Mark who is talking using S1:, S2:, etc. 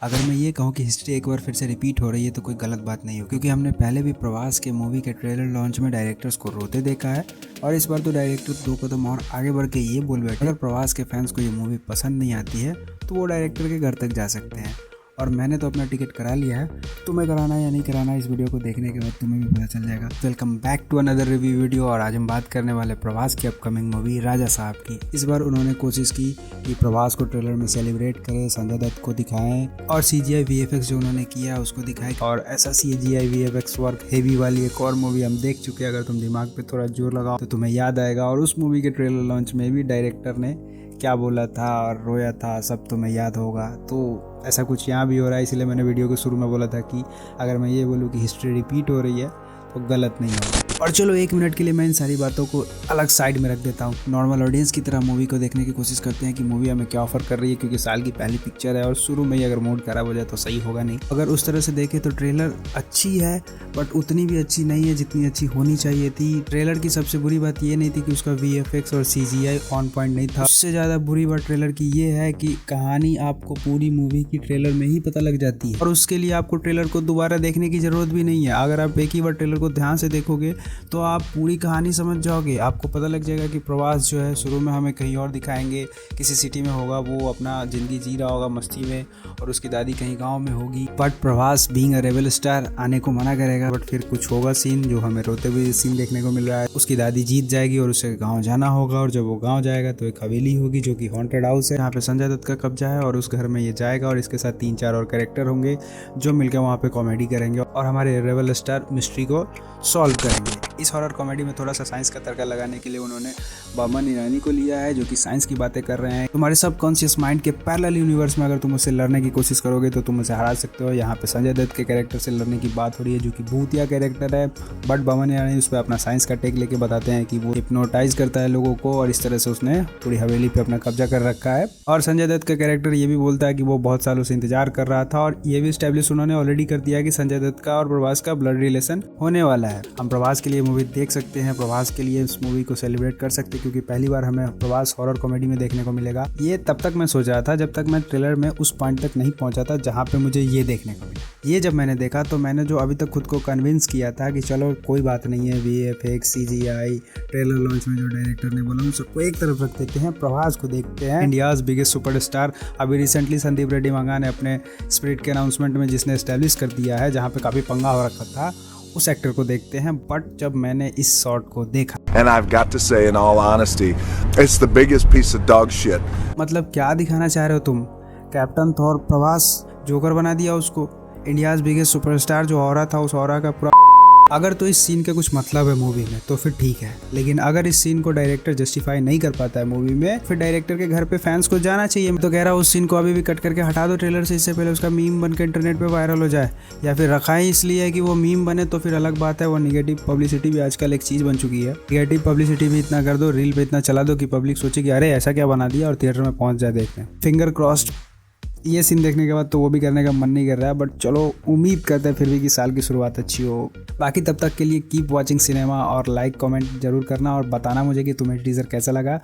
S1: अगर मैं ये कहूँ कि हिस्ट्री एक बार फिर से रिपीट हो रही है तो कोई गलत बात नहीं हो, क्योंकि हमने पहले भी प्रवास के मूवी के ट्रेलर लॉन्च में डायरेक्टर्स को रोते देखा है और इस बार तो डायरेक्टर 2 कदम और आगे बढ़ के ये बोल बैठे अगर प्रवास के फैंस को ये मूवी पसंद नहीं आती है तो वो डायरेक्टर के घर तक जा सकते हैं। और मैंने तो अपना टिकट करा लिया है, तुम्हें कराना है या नहीं कराना, इस वीडियो को देखने के बाद तुम्हें भी पता चल जाएगा। Welcome back to another review video. और आज हम बात करने वाले प्रवास की अपकमिंग मूवी राजा साहब की। इस बार उन्होंने कोशिश की कि प्रवास को ट्रेलर में सेलिब्रेट करें, संजय दत्त को दिखाएं और CGI VFX जो उन्होंने किया उसको दिखाएं। और ऐसा CGI VFX वर्क हेवी वाली एक और मूवी हम देख चुके हैं, अगर तुम दिमाग पे थोड़ा जोर लगाओ तो तुम्हें याद आएगा। और उस मूवी के ट्रेलर लॉन्च में भी डायरेक्टर ने क्या बोला था और रोया था, सब तुम्हें याद होगा। तो ऐसा कुछ यहाँ भी हो रहा है, इसलिए मैंने वीडियो के शुरू में बोला था कि अगर मैं ये बोलूँ कि हिस्ट्री रिपीट हो रही है तो गलत नहीं होगा। और चलो एक मिनट के लिए मैं इन सारी बातों को अलग साइड में रख देता हूँ। नॉर्मल ऑडियंस की तरह मूवी को देखने की कोशिश करते हैं कि मूवी हमें क्या ऑफर कर रही है, क्योंकि साल की पहली पिक्चर है और शुरू में ही अगर मूड खराब हो जाए तो सही होगा नहीं। अगर उस तरह से देखें तो ट्रेलर अच्छी है बट उतनी भी अच्छी नहीं है जितनी अच्छी होनी चाहिए थी। ट्रेलर की सबसे बुरी बात ये नहीं थी कि उसका VFX और CGI ऑन पॉइंट नहीं था, उससे ज़्यादा बुरी बात ट्रेलर की ये है कि कहानी आपको पूरी मूवी की ट्रेलर में ही पता लग जाती है और उसके लिए आपको ट्रेलर को दोबारा देखने की ज़रूरत भी नहीं है। अगर आप एक ही बार ट्रेलर को ध्यान से देखोगे तो आप पूरी कहानी समझ जाओगे। आपको पता लग जाएगा कि प्रवास जो है शुरू में हमें कहीं और दिखाएंगे, किसी सिटी में होगा, वो अपना ज़िंदगी जी रहा होगा मस्ती में और उसकी दादी कहीं गांव में होगी। बट प्रवास बीइंग अ रेबल स्टार आने को मना करेगा, बट फिर कुछ होगा सीन जो हमें रोते हुए सीन देखने को मिल रहा है। उसकी दादी जीत जाएगी और उसे गाँव जाना होगा और जब वो गाँव जाएगा तो एक हवेली होगी जो कि हॉन्टेड हाउस है, यहाँ पे संजय दत्त का कब्जा है और उस घर में ये जाएगा और इसके साथ 3-4 और कैरेक्टर होंगे जो मिलकर वहाँ पे कॉमेडी करेंगे और हमारे रेबल स्टार मिस्ट्री को सॉल्व करेंगे। इस हॉरर कॉमेडी में थोड़ा सा साइंस का तड़का लगाने के लिए उन्होंने बमन ईरानी को लिया है जो कि साइंस की बातें कर रहे हैं। तुम्हारे सबकॉन्शियस माइंड के पैरेलल यूनिवर्स में अगर तुम उससे लड़ने की कोशिश करोगे तो तुम उसे हरा सकते हो। यहाँ पे संजय दत्त के कैरेक्टर से लड़ने की बात हो रही है जो कि भूतिया कैरेक्टर है, बट बमन ईरानी उस पर अपना साइंस का टेक लेके बताते हैं कि वो हिप्नोटाइज करता है लोगों को और इस तरह से उसने पूरी हवेली पे अपना कब्जा कर रखा है। और संजय दत्त का कैरेक्टर ये भी बोलता है कि वो बहुत सालों से इंतजार कर रहा था और ये भी स्टैब्लिश उन्होंने ऑलरेडी कर दिया कि संजय दत्त का और प्रभास का ब्लड रिलेशन होने वाला है। हम प्रभास के लिए मूवी देख सकते हैं, प्रभास के लिए इस मूवी को सेलिब्रेट कर सकते हैं, क्योंकि पहली बार हमें प्रभास हॉरर कॉमेडी में देखने को मिलेगा। ये तब तक मैं सोच रहा था जब तक मैं ट्रेलर में उस पॉइंट तक नहीं पहुंचा था जहां पे मुझे ये देखने को मिला। ये जब मैंने देखा तो मैंने जो अभी तक खुद को कन्विंस किया था कि चलो कोई बात नहीं है, VFX CGI ट्रेलर लॉन्च में जो डायरेक्टर ने बोला उन सबको एक तरफ रख देते हैं, प्रभास को देखते हैं, इंडियाज बिगेस्ट सुपरस्टार। अभी रिसेंटली संदीप रेड्डी मंगा ने अपने स्पिरिट के अनाउंसमेंट में जिसने एस्टेब्लिश कर दिया है, जहाँ पे काफी पंगा हो रखा था, उस एक्टर को देखते हैं। बट जब मैंने इस शॉट को देखा,
S2: And I've got to say in all honesty, it's the biggest piece of dog shit.
S1: मतलब क्या दिखाना चाह रहे हो तुम? कैप्टन थॉर प्रभास जोकर बना दिया उसको, इंडियाज बिगेस्ट सुपरस्टार जो ऑरा था उस ऑरा का पूरा। अगर तो इस सीन का कुछ मतलब है मूवी में तो फिर ठीक है, लेकिन अगर इस सीन को डायरेक्टर जस्टिफाई नहीं कर पाता है मूवी में, फिर डायरेक्टर के घर पे फैंस को जाना चाहिए। मैं तो कह रहा हूँ उस सीन को अभी भी कट करके हटा दो ट्रेलर से, इससे पहले उसका मीम बनकर इंटरनेट पे वायरल हो जाए। या फिर रखा ही इसलिए है कि वो मीम बने तो फिर अलग बात है, वो निगेटिव पब्लिसिटी भी आजकल एक चीज़ बन चुकी है। निगेटिव पब्लिसिटी भी इतना कर दो, रील पे इतना चला दो कि पब्लिक सोचे कि अरे ऐसा क्या बना दिया और थिएटर में पहुँच जाए देखने। फिंगर क्रॉस्ड ये सीन देखने के बाद तो वो भी करने का मन नहीं कर रहा है, बट चलो उम्मीद करते हैं फिर भी कि साल की शुरुआत अच्छी हो। बाकी तब तक के लिए कीप वॉचिंग सिनेमा और लाइक कमेंट जरूर करना और बताना मुझे कि तुम्हें टीजर कैसा लगा।